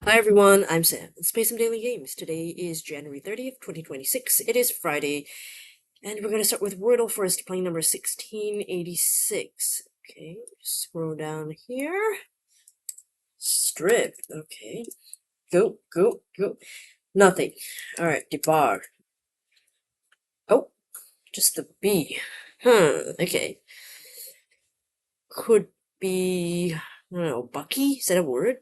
Hi everyone, I'm Sam. Let's play some daily games. Today is January 30th, 2026. It is Friday, and we're going to start with Wordle first, playing number 1686. Okay, scroll down here. Strip. Okay. Go, go, go. Nothing. Alright, debar. Oh, just the B. Okay. Could be, I don't know, Bucky? Is that a word?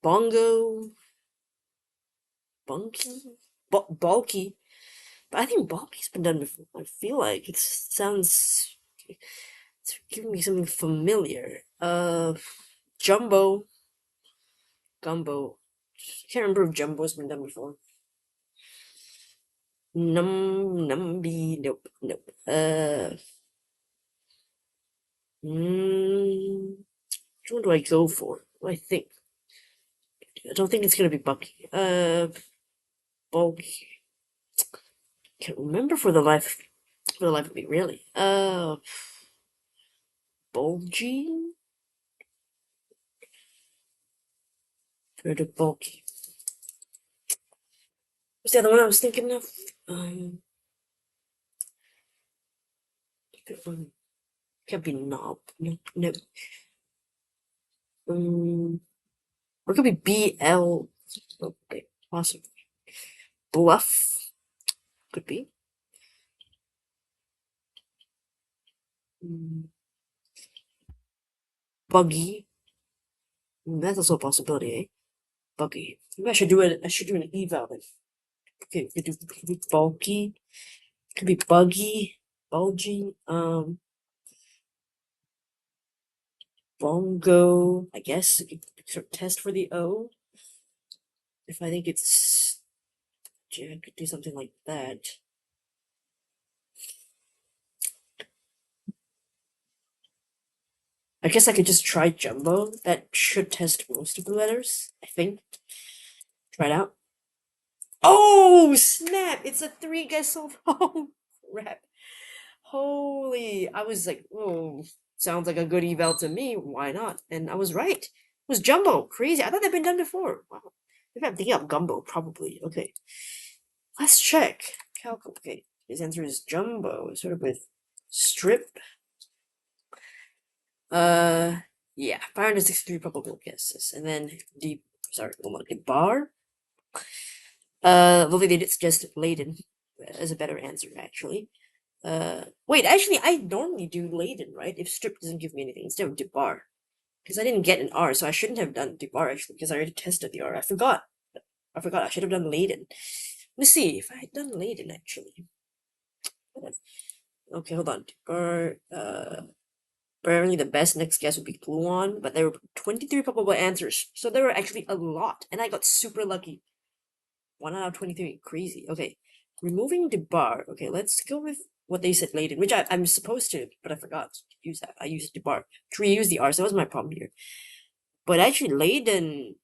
Bongo? Bunky? Bulky? But I think bulky's been done before. I feel like it sounds. It's giving me something familiar. Jumbo. Gumbo. Can't remember if jumbo's been done before. Numby. Nope. Nope. Which one do I go for? What do I think? I don't think it's gonna be Bucky. Bulky. Can't remember for the life of me, really. Bulgy? Or the bulky? What's the other one I was thinking of? Can't be knob. No, no. Or it could be BL. Okay, possibly. Bluff. Could be. Buggy. That's also a possibility, eh? Buggy. Maybe I should do it. I should do an eval then. Okay, could be bulky. Could be buggy. Bulgy. Bongo. I guess you could sort of test for the O. If I think it's, yeah, I could do something like that. I guess I could just try Jumbo. That should test most of the letters, I think. Try it out. Oh, snap! It's a 3 guess off. Oh, crap. Holy. I was like, oh, sounds like a good eval to me. Why not? And I was right. It was Jumbo. Crazy. I thought they'd been done before. Wow. Maybe I'm thinking of Gumbo, probably. Okay. Let's check. Calculate. Okay. His answer is Jumbo, sort of with strip. Yeah, 563 probable guesses. And then deep, sorry, bar. Lovely, they did suggest Leyden as a better answer, actually. Wait, actually, I normally do Leyden, right? If strip doesn't give me anything, instead of debar. Because I didn't get an R, so I shouldn't have done debar, actually, because I already tested the R. I forgot. I should have done Leyden. Let's see, if I had done Leyden, actually. Okay, hold on. Debar, apparently the best next guess would be Gluon, but there were 23 probable answers, so there were actually a lot, and I got super lucky. 1 out of 23, crazy. Okay, removing the bar. Okay, let's go with what they said Leyden, which I'm supposed to, but I forgot to use that. I used the bar to reuse the R, so that was my problem here. But actually, Leyden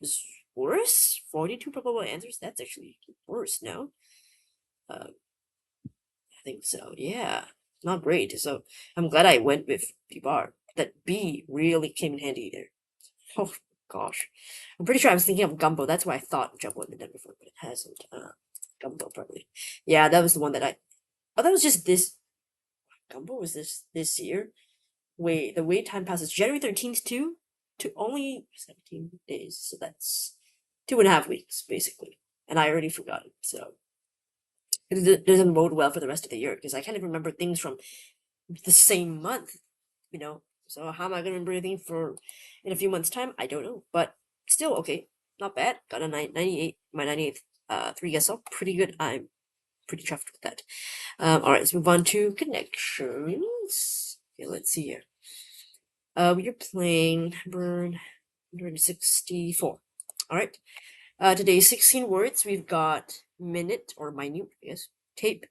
is worse. 42 probable answers. That's actually worse now. I think so. Yeah, not great. So I'm glad I went with the bar. That B really came in handy there. Oh gosh, I'm pretty sure I was thinking of Gumbo. That's why I thought Jumbo had been done before, but it hasn't. Gumbo probably. Yeah, that was the one that I. Oh, that was just this. Gumbo was this year. Wait, the wait time passes January 13th to only 17 days. So that's 2.5 weeks basically, and I already forgot it. So it doesn't bode well for the rest of the year because I can't even remember things from the same month. You know, so how am I gonna remember anything for in a few months' time? I don't know, but still okay, not bad. Got a 98, my 98th 3 guess up, pretty good. I'm pretty chuffed with that. All right, let's move on to connections. Okay, let's see here. We are playing number 164. All right. Today's 16 words. We've got minute or minute, I guess, tape,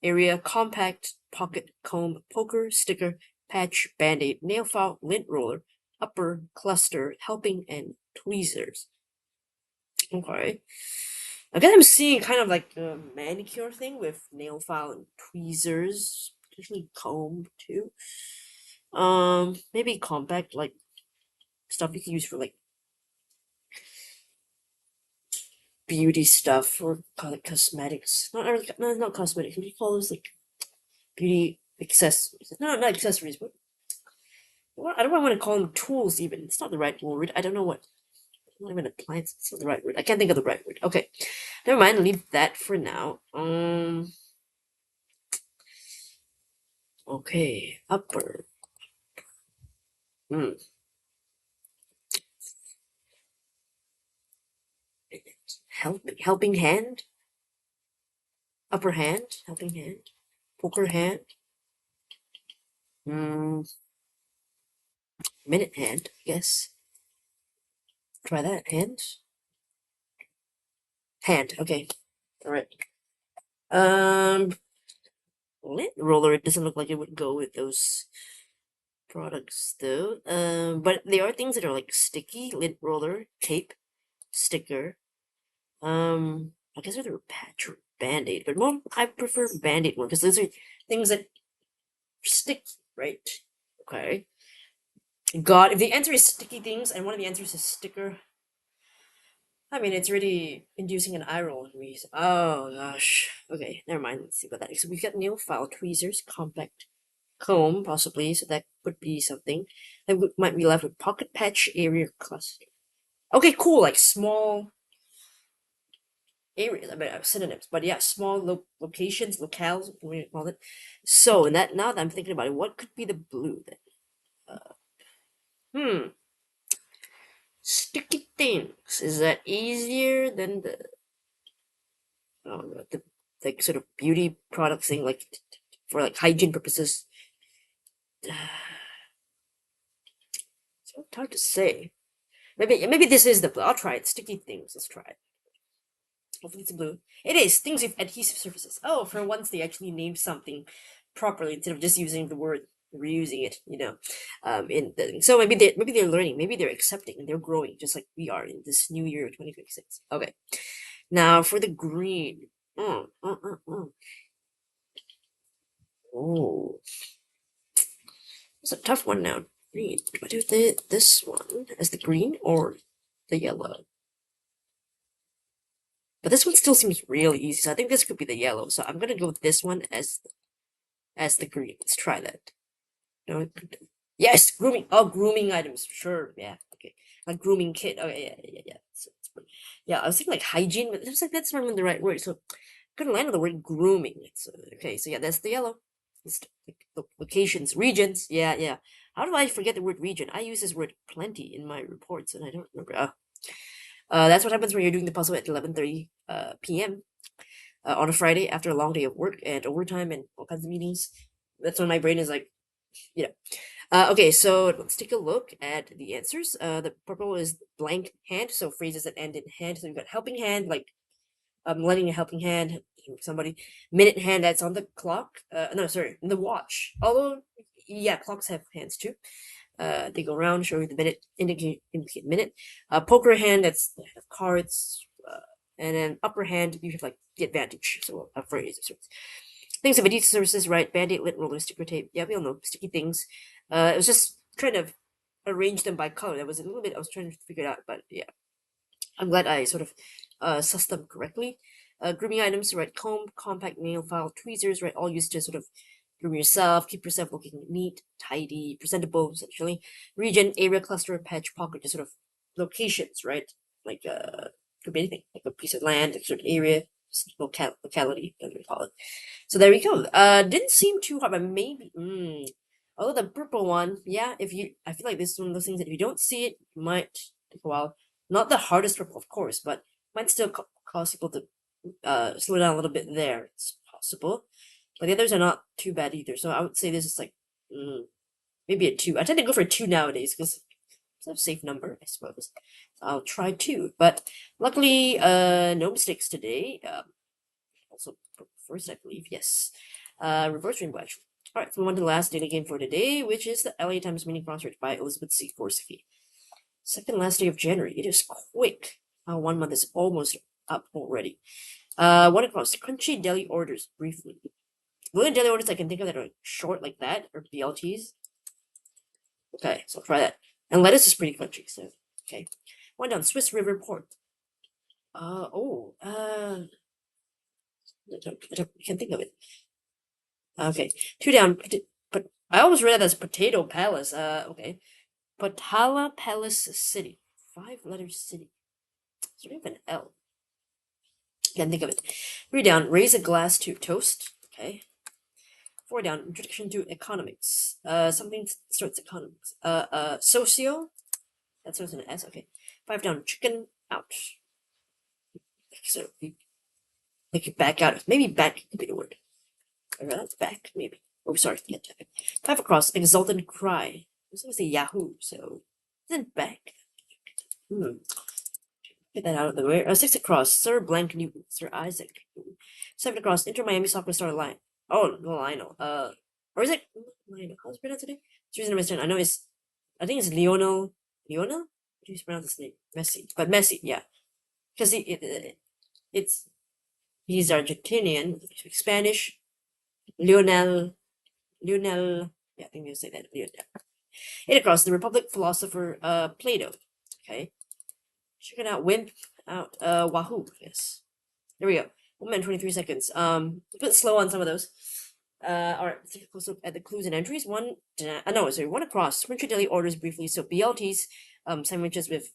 area, compact, pocket, comb, poker, sticker, patch, band-aid, nail file, lint roller, upper, cluster, helping, and tweezers. Okay. I guess I'm seeing kind of like a manicure thing with nail file and tweezers, potentially comb too. Maybe compact, like stuff you can use for like beauty stuff or call it cosmetics. Not cosmetics. What do you call those, like beauty accessories? No, not accessories. But I don't want to call them tools. Even it's not the right word. I don't know what. Not even appliance. It's not the right word. I can't think of the right word. Okay, never mind. Leave that for now. Okay, upper. Hmm. Helping hand. Upper hand. Helping hand. Poker hand. Hmm. Minute hand. I guess. Try that. Hands. Hand. Okay. All right. Lint roller. It doesn't look like it would go with those products though. But there are things that are like sticky. Lint roller, tape, sticker. I guess either patch or band-aid, but more I prefer band-aid more because those are things that stick, right? Okay. God, if the answer is sticky things and one of the answers is sticker, I mean it's really inducing an eye roll in me. Oh gosh. Okay, never mind. Let's see what that is. So we've got nail file, tweezers, compact comb, possibly. So that would be something. Then we might be left with pocket patch, area cluster. Okay, cool. Like small areas. I mean, synonyms, but yeah, small locations, locales, what do you call it? So, and that now that I'm thinking about it, what could be the blue then? Hmm, sticky things. Is that easier than the the like sort of beauty product thing, like for like hygiene purposes? So it's hard to say. Maybe this is the blue. I'll try it. Sticky things. Let's try it. Hopefully it's blue. It is things with adhesive surfaces. Oh, for once they actually named something properly instead of just using the word reusing it. So maybe they're learning. Maybe they're accepting. They're growing, just like we are in this new year, 2026. Okay. Now for the green. Oh, it's a tough one now. Green. Do I do this one as the green or the yellow? But this one still seems really easy, so I think this could be the yellow. So I'm gonna go with this one as the green. Let's try that. No, yes, grooming. Oh, grooming items. Sure, yeah, okay. A grooming kit. Oh, yeah. Yeah, I was thinking like hygiene, but it was like that's not even the right word. So I couldn't land on the word grooming. It's okay. So yeah, that's the yellow. It's locations, regions. Yeah. How do I forget the word region? I use this word plenty in my reports, and I don't remember. That's what happens when you're doing the puzzle at 11:30 p.m. On a Friday after a long day of work and overtime and all kinds of meetings. That's when my brain is like, you know. Okay, so let's take a look at the answers. The purple is blank hand, so phrases that end in hand. So we've got helping hand, like lending a helping hand to somebody. Minute hand, that's on the clock. No, sorry, the watch. Although, yeah, clocks have hands too. They go around, showing the minute, indicate minute. Poker hand, that's cards. And then upper hand, you have like the advantage. So a phrase. Things of adhesive services, right? Band-aid, lint roller, sticker tape. Yeah, we all know sticky things. It was just trying to arrange them by color. That was a little bit I was trying to figure it out, but yeah, I'm glad I sort of sussed them correctly. Grooming items, right? Comb, compact nail file, tweezers, right? All used to sort of groom yourself, keep yourself looking neat, tidy, presentable, essentially. Region, area, cluster, patch, pocket, just sort of locations, right? Like could be anything, like a piece of land, a certain area, locality, as we call it. So there we go. Didn't seem too hard, but maybe. Although the purple one, yeah. I feel like this is one of those things that if you don't see it, it might take a while. Not the hardest purple, of course, but might still cause people to slow down a little bit there. It's possible, but the others are not too bad either. So I would say this is like maybe a 2. I tend to go for a 2 nowadays because it's a safe number, I suppose. So I'll try 2, but luckily, no mistakes today. Also first, I believe. Yes. Reverse rainbow, actually. Alright, so we on to the last data game for today, which is the LA Times Mini Crossword by Elizabeth C. Forsky. Second last day of January. It is quick. 1 month is almost up already. What across crunchy deli orders briefly. The only deli orders I can think of that are short like that are BLTs. Okay, so I'll try that. And lettuce is pretty crunchy, so okay. One down, Swiss River Port. I can't think of it. Okay, 2 down. But I always read it as Potato Palace. Okay. Patala Palace City. 5-letter city. Is there even an L? Can't think of it. 3 down. Raise a glass to toast. Okay. 4 down. Introduction to economics. Something starts economics. Socio. That starts in an S. Okay. 5 down. Chicken out. So like back out. Maybe back could be the word. Or that's back. Maybe. Oh, sorry. Yeah, 5 across. Exultant cry. This was a Yahoo. So then back. Get that out of the way. 6 across. Sir Blank Newton. Sir Isaac Newton. 7 across. Inter Miami soccer star line. Oh, no, Lionel. Or is it Lionel? How's it pronounced today? It's reason I know I think it's Lionel. Lionel? How do you pronounce his name? Messi. But Messi, yeah. Because he's Argentinian. He speaks Spanish. Lionel. Yeah, I think you say that. Lionel. 8 across. The Republic philosopher, Plato. Okay. Check it out. Wimp out. Wahoo. Yes. There we go. 1 minute 23 seconds. A bit slow on some of those. Alright, let's take a close look at the clues and entries. One across. French Deli orders briefly. So BLTs, sandwiches with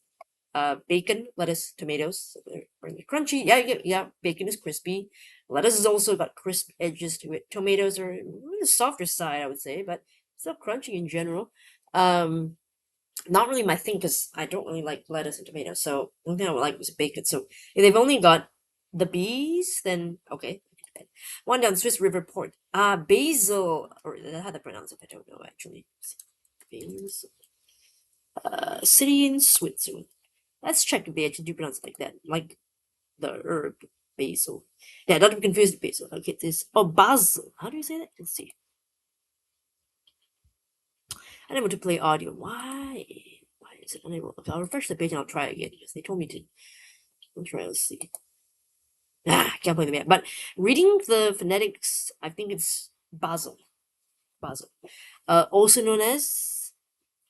bacon, lettuce, tomatoes. So they're crunchy. Yeah, bacon is crispy. Lettuce has also got crisp edges to it. Tomatoes are on the softer side, I would say, but still crunchy in general. Not really my thing because I don't really like lettuce and tomatoes. So the only thing I would like was bacon. So if they've only got the bees, then okay. 1 down Swiss River Port. Basil, or how to pronounce it? I don't know actually. Basil. City in Switzerland. Let's check if they actually do pronounce it like that, like the herb basil. Yeah, not to be confused with basil. Okay, this. Oh, basil. How do you say that? Let's see. Unable to play audio. Why? Why is it unable? Okay, I'll refresh the page and I'll try again because they told me to. I'll try. Let's see. Can't play the band. But reading the phonetics, I think it's basil. Basil. Also known as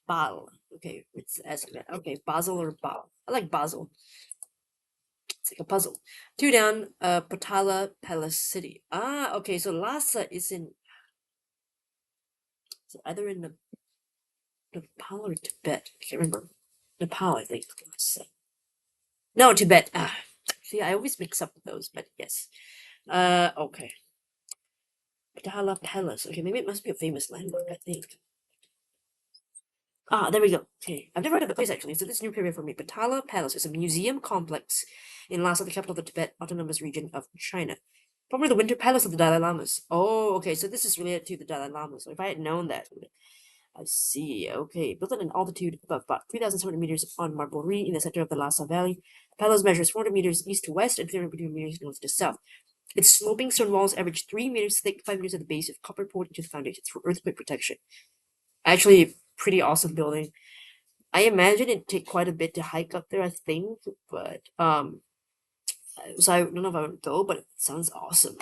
bal. Okay, it's as okay, basil or bal. I like basil. It's like a puzzle. 2 down. Patala Palace City. Okay. So Lhasa is in. Is it either in Nepal or Tibet? I can't remember. Nepal, I think. No, Tibet. See, I always mix up with those, but yes. Okay. Patala Palace. Okay, maybe it must be a famous landmark, I think. There we go. Okay, I've never heard of the place actually, so this is new period for me. Patala Palace is a museum complex in Lhasa, the capital of the Tibet Autonomous Region of China. Formerly the Winter Palace of the Dalai Lamas. Oh, okay, so this is related to the Dalai Lama. So if I had known that, I see. Okay, built at an altitude of about 3,700 meters on Marble Ri in the center of the Lhasa Valley. The palace measures 400 meters east to west and 300 meters north to south. Its sloping stone walls average 3 meters thick, 5 meters at the base, with copper poured into the foundations for earthquake protection. Actually, pretty awesome building. I imagine it'd take quite a bit to hike up there, I think, but so I don't know if I would go, but it sounds awesome.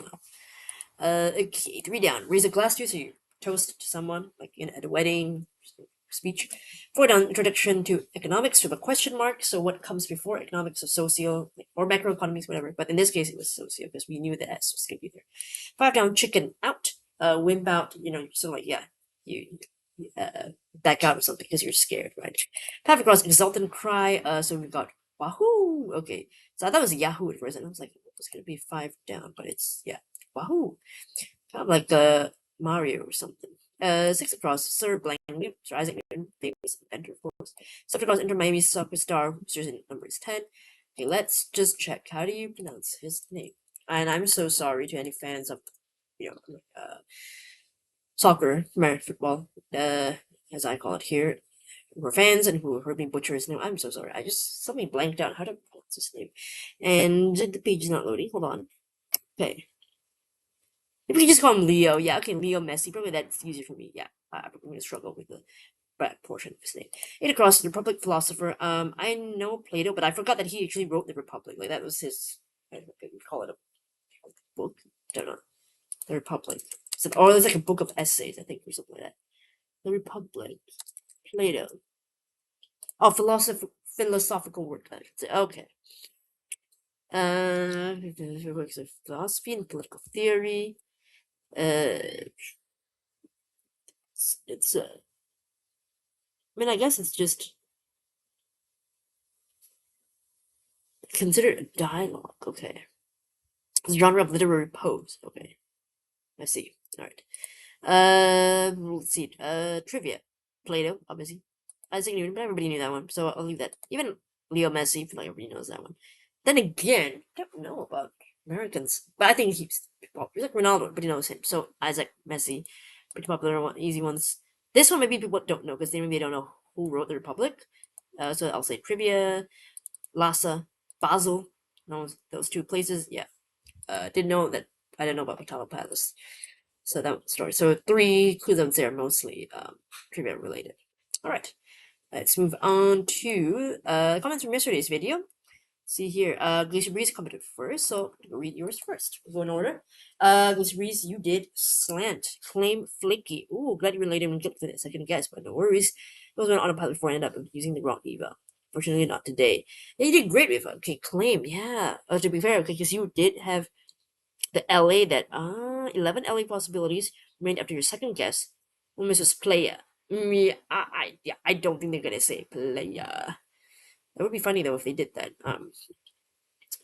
Okay, 3 down. Raise a glass to, so you toast to someone, like at a wedding speech. 4 down. Introduction to economics with a question mark. So what comes before economics, or socio or macroeconomics, whatever. But in this case, it was socio because we knew the S was gonna be there. 5 down. Chicken out. Wimp out. So like you back out or something because you're scared, right? 5 across. Exultant cry. So we've got wahoo. Okay, so I thought it was Yahoo at first, and I was like, it's gonna be 5 down, but it's wahoo. Kind of like the Mario or something. 6 across, Sir Blank, Sir Isaac Newton, famous inventor, of course. 7 across, Inter Miami soccer star, whose jersey number is 10. Okay, let's just check. How do you pronounce his name? And I'm so sorry to any fans of, soccer, American football, as I call it here, who are fans and who heard me butcher his name. I'm so sorry. I just suddenly blanked out how to pronounce his name. And the page is not loading. Hold on. Okay. If we just call him Leo, yeah, okay, Leo Messi. Probably that's easier for me. Yeah, I'm gonna struggle with the back portion of his name. 8 across, the Republic philosopher. I know Plato, but I forgot that he actually wrote the Republic. Like that was his. I don't know if you call it a book. I don't know. The Republic. Or it's like a book of essays, I think, or something like that. The Republic. Plato. Oh, philosophical work. Okay. Works of philosophy and political theory. Uh, it's I mean, I guess it's just considered a dialogue. Okay, it's a genre of literary prose. Okay, I see. All right. Let's see. Trivia. Plato, obviously. Isaac Newton, but everybody knew that one, so I'll leave that. Even Leo Messi, I feel like everybody knows that one. Then again, I don't know about Americans, but I think he's popular. He's like Ronaldo, everybody knows him. So Isaac, Messi, pretty popular one, easy ones. This one maybe people don't know because they maybe don't know who wrote the Republic. So I'll say trivia, Lhasa, Basel, those two places. Yeah, didn't know that. I didn't know about Potala Palace. So that was the story. So 3 clues I would say are mostly trivia related. All right, let's move on to comments from yesterday's video. See here, Glacier Breeze commented first, so I'll read yours first. We'll go in order. Glacier Breeze, you did slant, claim flaky. Ooh, glad you related and clicked to it. Second guess, but no worries. It was on autopilot before I ended up using the wrong Eva. Fortunately, not today. Yeah, you did great with okay, claim, yeah. To be fair, okay, because you did have the LA that 11 LA possibilities remained after your second guess. Well, Mrs. Playa. Yeah, I don't think they're gonna say Playa. That would be funny though if they did that.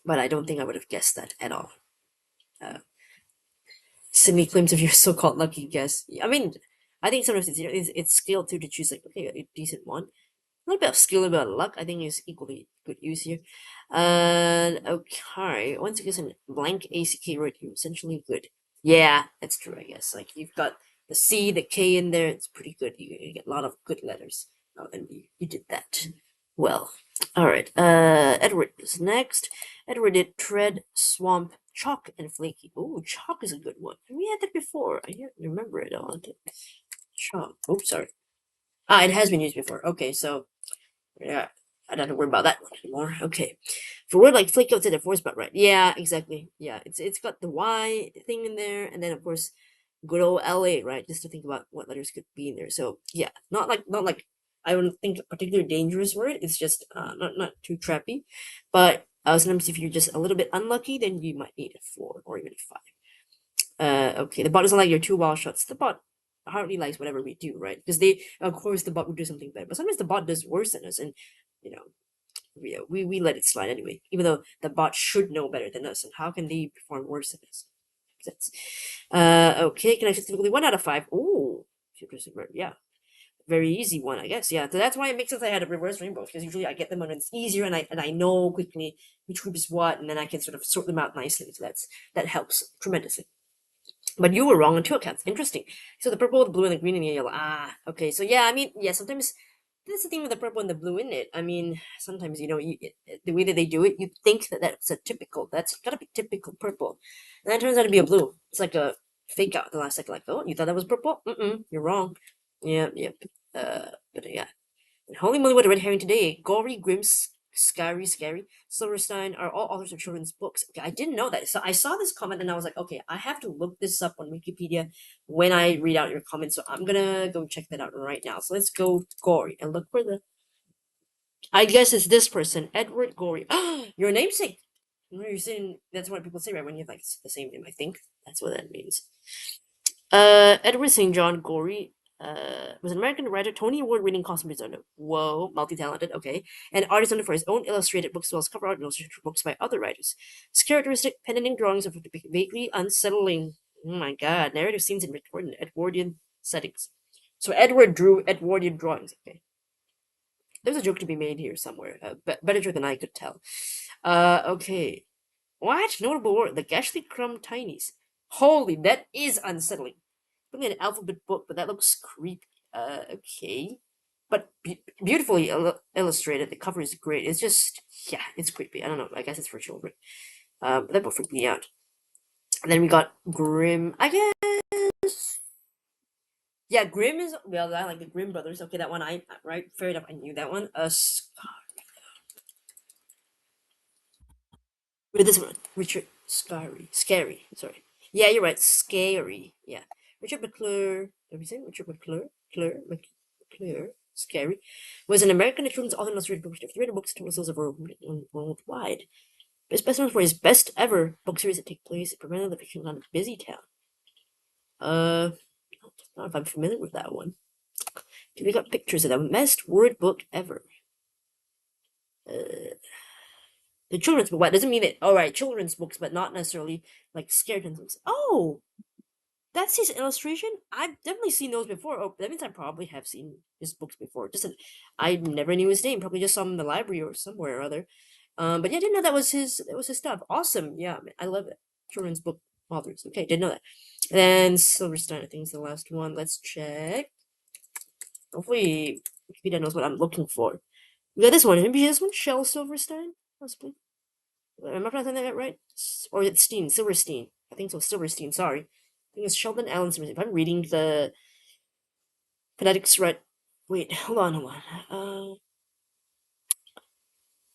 But I don't think I would have guessed that at all. Sydney claims of your so-called lucky guess. I mean, I think sometimes it's skill too to choose like okay a decent one. A little bit of skill, a bit of luck. I think is equally good use here. Okay. Once you get a blank ACK right, you're essentially good. Yeah, that's true. I guess like you've got the C, the K in there. It's pretty good. You get a lot of good letters. Oh, and you did that well. All right. Edward is next. Edward did tread, swamp, chalk, and flaky. Oh, chalk is a good one. We had that before. I can't remember it all. Chalk. Oh, sorry. Ah, it has been used before. Okay, so yeah, I don't have to worry about that one anymore. Okay. For word like flake out to the force but right. Yeah, exactly. Yeah, it's got the Y thing in there, and then of course good old LA, right? Just to think about what letters could be in there. So yeah, not like I wouldn't think a particularly dangerous word. It's just not too trappy. But sometimes if you're just a little bit unlucky, then you might need a 4 or even a 5. Okay, the bot doesn't like your 2 wall shots. The bot hardly likes whatever we do, right? Because of course, the bot would do something better, but sometimes the bot does worse than us, and you know, we let it slide anyway, even though the bot should know better than us. And how can they perform worse than us? That's okay. Can I specifically 1 out of 5? Oh, yeah, very easy one, I guess. Yeah, so that's why it makes sense I had a reverse rainbow because usually I get them when it's easier and I know quickly which group is what, and then I can sort of sort them out nicely. So that helps tremendously. But you were wrong on 2 accounts. Interesting. So the purple, the blue, and the green and the yellow. Ah, okay. So yeah, I mean, yeah, sometimes that's the thing with the purple and the blue in it. I mean, sometimes the way that they do it, you think that that's a typical. That's gotta be typical purple, and then it turns out to be a blue. It's like a fake out at the last second. Like, oh, you thought that was purple? You're wrong. Yeah, yep. But yeah. And holy moly, what a red herring today. Gory, grim, scary. Silverstein are all authors of children's books. Okay, I didn't know that. So I saw this comment and I was like, okay, I have to look this up on Wikipedia when I read out your comments. So I'm gonna go check that out right now. So let's go Gory and look for the. I guess it's this person, Edward Gory. Your namesake. You're saying that's what people say, right? When you have like the same name, I think that's what that means. Edward St. John Gorey was an American writer, Tony Award-winning costume designer. Whoa, multi-talented, okay. And artist known for his own illustrated books as well as cover art and illustrated books by other writers. His characteristic pen and ink drawings are vaguely unsettling. Oh my god, narrative scenes in Edwardian settings. So Edward drew Edwardian drawings, okay. There's a joke to be made here somewhere. Better joke than I could tell. Okay. What? Notable word. The Gashly Crumb Tinies. Holy, that is unsettling. Really an alphabet book, but that looks creepy. Okay. But beautifully illustrated. The cover is great. It's just, yeah, it's creepy. I don't know. I guess it's for children. That book freaked me out. And then we got Grimm. I guess. Yeah, Grimm is, well, I like the Grimm brothers. Okay, that one, right? Fair enough. I knew that one. With this one, Richard Scary. Sorry. Yeah, you're right. Scary. Yeah, Richard McClure. Did we say Richard McClure? McClure. Scary was an American children's author and illustrator published 300 books to sales worldwide. It's best known for his best ever book series that take place in primarily the fiction on a busy town. I don't know if I'm familiar with that one. We got pictures of the best word book ever. The children's book. What doesn't mean it? All right, children's books, but not necessarily like skeleton books. Oh, that's his illustration. I've definitely seen those before. Oh, that means I probably have seen his books before. Just that I never knew his name. Probably just saw him in the library or somewhere or other. But yeah, I didn't know that was his. That was his stuff. Awesome. Yeah, man, I love it. Children's book authors. Okay, didn't know that. And Silverstein, I think is the last one. Let's check. Hopefully, Wikipedia knows what I'm looking for. We got this one. Maybe this one, Shel Silverstein, possibly. Am I pronouncing that right? Or is it Steen? Silverstein. I think so. Silverstein. Sorry. I think it's Sheldon Allen Silverstein. If I'm reading the phonetics right. Wait, hold on.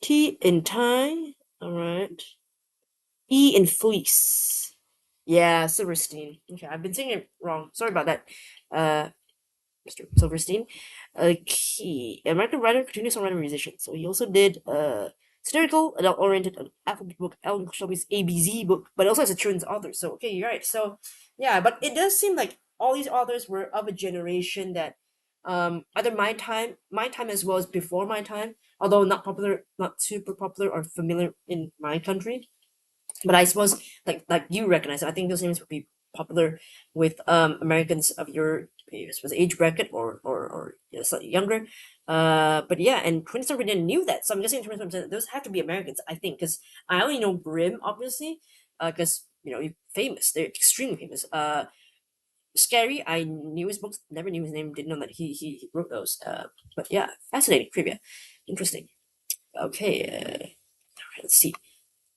T in tie. All right. E in fleece. Yeah, Silverstein. Okay, I've been saying it wrong. Sorry about that. Mr. Silverstein, a key American writer, cartoonist, songwriter, musician. So he also did satirical, adult-oriented, alphabet book, Alan Shelby's ABZ book, but also as a children's author. So okay, you're right. So yeah, but it does seem like all these authors were of a generation that either my time as well as before my time, although not popular, not super popular or familiar in my country. But I suppose like you recognize it. I think those names would be popular with Americans of your age bracket or slightly younger. But yeah, and 20 didn't knew that, so I'm guessing 20 those have to be Americans. I think because I only know Grimm obviously, because you're famous. They're extremely famous. Scary. I knew his books. Never knew his name. Didn't know that he wrote those. But yeah, fascinating trivia. Interesting. Okay. Let's see.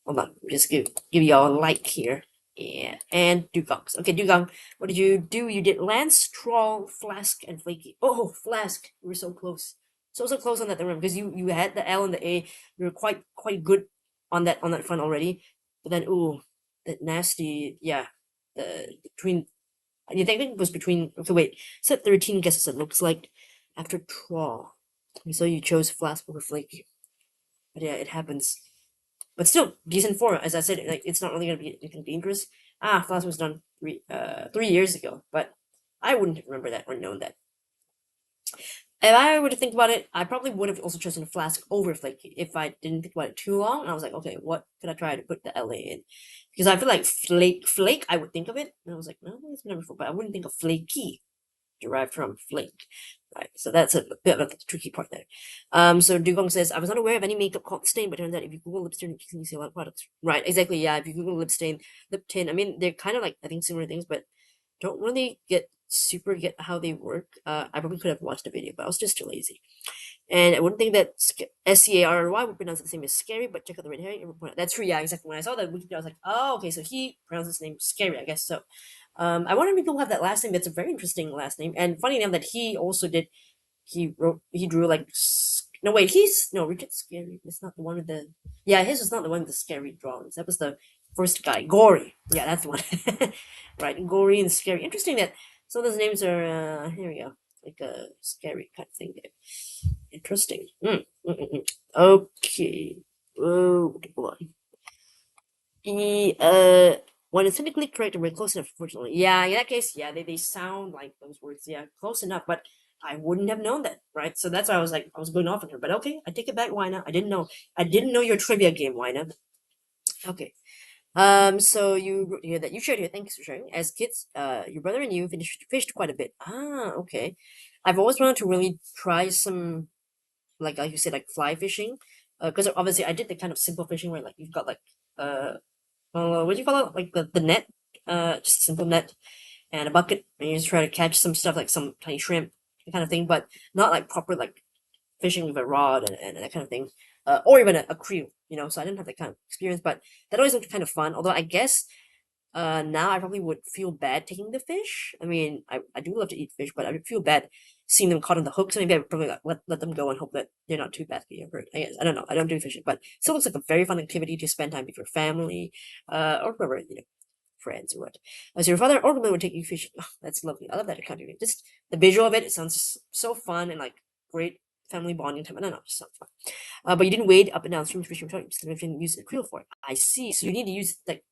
Hold on, just give y'all a like here. Yeah, and dugongs. Okay, dugong. What did you do? You did lance, troll, flask, and flaky. Oh, flask. You were so close, so close on that. Remember, because you had the L and the A. You were quite good on that front already. But then, ooh, that nasty. Yeah, the between. You think it was between? Okay, wait. Set 13 guesses. It looks like after troll. So you chose flask over flaky. But yeah, it happens. But still, decent form. As I said, like it's not really gonna be anything dangerous. Flask was done 3 years ago, but I wouldn't remember that or known that. If I were to think about it, I probably would have also chosen Flask over Flaky if I didn't think about it too long. And I was like, okay, what could I try to put the LA in? Because I feel like Flake, I would think of it. And I was like, no, it's never before, but I wouldn't think of Flaky derived from flake. Right, so that's a bit of the tricky part there. So Dugong says, I was not aware of any makeup called stain, but it turns out if you Google lip stain, you can see a lot of products. Right, exactly, yeah. If you Google lip stain, lip tint, I mean, they're kind of like, I think, similar things, but don't really get how they work. I probably could have watched the video, but I was just too lazy. And I wouldn't think that Scary would pronounce it the same as scary, but check out the red herring. That's true, yeah, exactly. When I saw that Wikipedia, I was like, oh, okay, so he pronounces his name scary, I guess so. I wonder if people have that last name. That's a very interesting last name. And funny enough that he also did, he drew like, no, wait, Richard Scary. It's not the one with the, yeah, his was not the one with the scary drawings. That was the first guy, Gory. Yeah, that's the one. Right, Gory and Scary. Interesting that some of those names are, here we go, like a scary kind of thing there. Interesting. Okay. Oh, hold on. When it's technically correct and we're close enough, unfortunately. Yeah, in that case, yeah, they sound like those words. Yeah, close enough, but I wouldn't have known that, right? So that's why I was like, I was going off on her. But okay, I take it back, Wina. I didn't know. I didn't know your trivia game, Wina. Okay. So you shared here. Thanks for sharing. As kids, your brother and you fished quite a bit. Okay. I've always wanted to really try some, like you said, like fly fishing. Because obviously I did the kind of simple fishing where like you've got like what do you call it? Like the net, just a simple net and a bucket, and you just try to catch some stuff like some tiny shrimp, kind of thing, but not like proper like fishing with a rod and that kind of thing, or even a creel, So I didn't have that kind of experience, but that always looked kind of fun. Although I guess now I probably would feel bad taking the fish. I mean, I do love to eat fish, but I would feel bad seeing them caught on the hook. So maybe I would probably like, let them go and hope that they're not too badly hurt. I guess I don't know. I don't do fishing, but it still looks like a very fun activity to spend time with your family, or whoever, friends or what. As your father or mother would take you fishing. Oh, that's lovely. I love that kind of thing. Just the visual of it. It sounds so fun and like great. family bonding time. I don't know, something. But you didn't wade up and down streams for stream instead of use a creel for it. I see. So you need to use like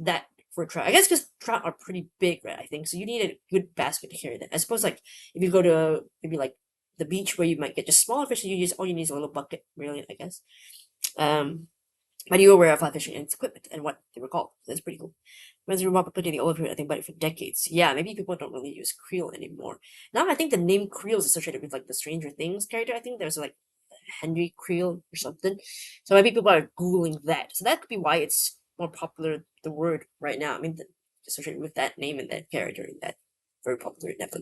that for a trout. I guess because trout are pretty big, right? I think so. You need a good basket to carry that. I suppose like if you go to maybe like the beach where you might get just smaller fish, you use all you need is a little bucket, really. I guess. But you were aware of fly fishing and its equipment and what they were called. That's pretty cool. Reminds me of Robert putting the old I think, about it for decades. Yeah, maybe people don't really use creel anymore. Now I think the name creel is associated with like the Stranger Things character. I think there's like Henry Creel or something. So maybe people are googling that. So that could be why it's more popular. The word right now. I mean, associated with that name and that character and that very popular Netflix.